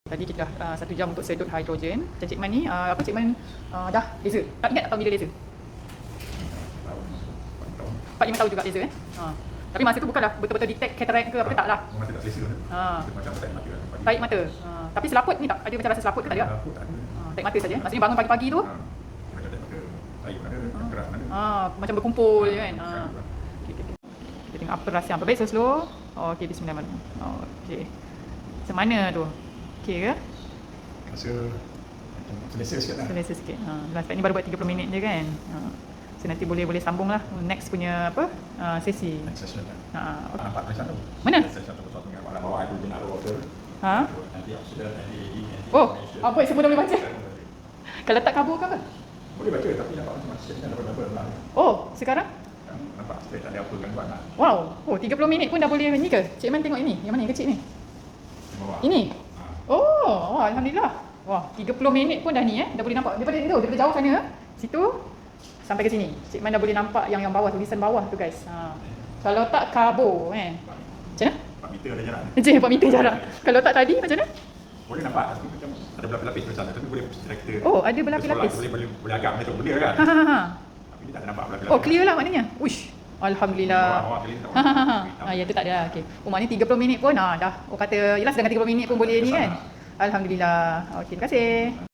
Tadi kita dah 1 jam untuk sedut hidrogen. Macam Cik Man ni, apa Cik Man dah laser. Tak ingat tak tahu bila laser? 4-5 tahun juga laser Tapi masa tu bukanlah betul-betul detect cataract ke apa ke tak lah. Masa tak selesa tu. Macam tarik mata lah. Tarik mata. Tapi selaput ni tak? Ada macam rasa selaput ke tak ada? Selaput tak ada. Tarik mata saja. Maksudnya bangun pagi-pagi tu? Macam tarik mata. Tarik mana, keras mana. Macam berkumpul je kan. Okay. Kita tengok apa rasa apa. Baik, so slow. Okey, bismillahirrahmanirrahim. Okey. Macam mana tu? Okey ke? Rasa macam selesa sikit lah. Selesa sikit. Sebab ni baru buat 30 minit je kan. So nanti boleh sambung lah next punya apa sesi. Next session lah. Okay. Nampak tulisan tu? Mana? Tulisan tu satu dengan bawah itu jenak water. Nanti oksigen, nanti AD, Oh, apa semua dah boleh baca? Kalau tak kabur ke apa? boleh baca tapi nampak macam statement double lah. Oh, sekarang? Nampak straight tak ada apa gangguan lah. Wow. Oh, 30 minit pun dah boleh ni ke? Cik Man tengok ini. Yang mana yang kecil ni? Bawah. Ini. Oh, wah, alhamdulillah. Wah, 30 minit pun dah ni Dah boleh nampak. Daripada jauh sana, situ sampai ke sini. Cik Man dah boleh nampak yang bawah, tulisan bawah tu guys. Kalau tak kabur kan. Macam mana? 4 meter ada jarak. Macam 4 meter jarak. Kalau tak tadi macam mana? Boleh nampak tapi macam ada berlapis-lapis macam sana tapi boleh kita. Oh, ada berlapis-lapis. Boleh agak macam benda kan. Tapi dia tak ada nampak berlapis-lapis. Oh, clear lah maknanya. Uish. Alhamdulillah. Bawah clear tak. Ya tu tak ada. Okey. Maknanya 30 minit pun dah. Orang kata yelah sedangkan 30 minit pun boleh ni kan. Alhamdulillah. Okey, terima kasih.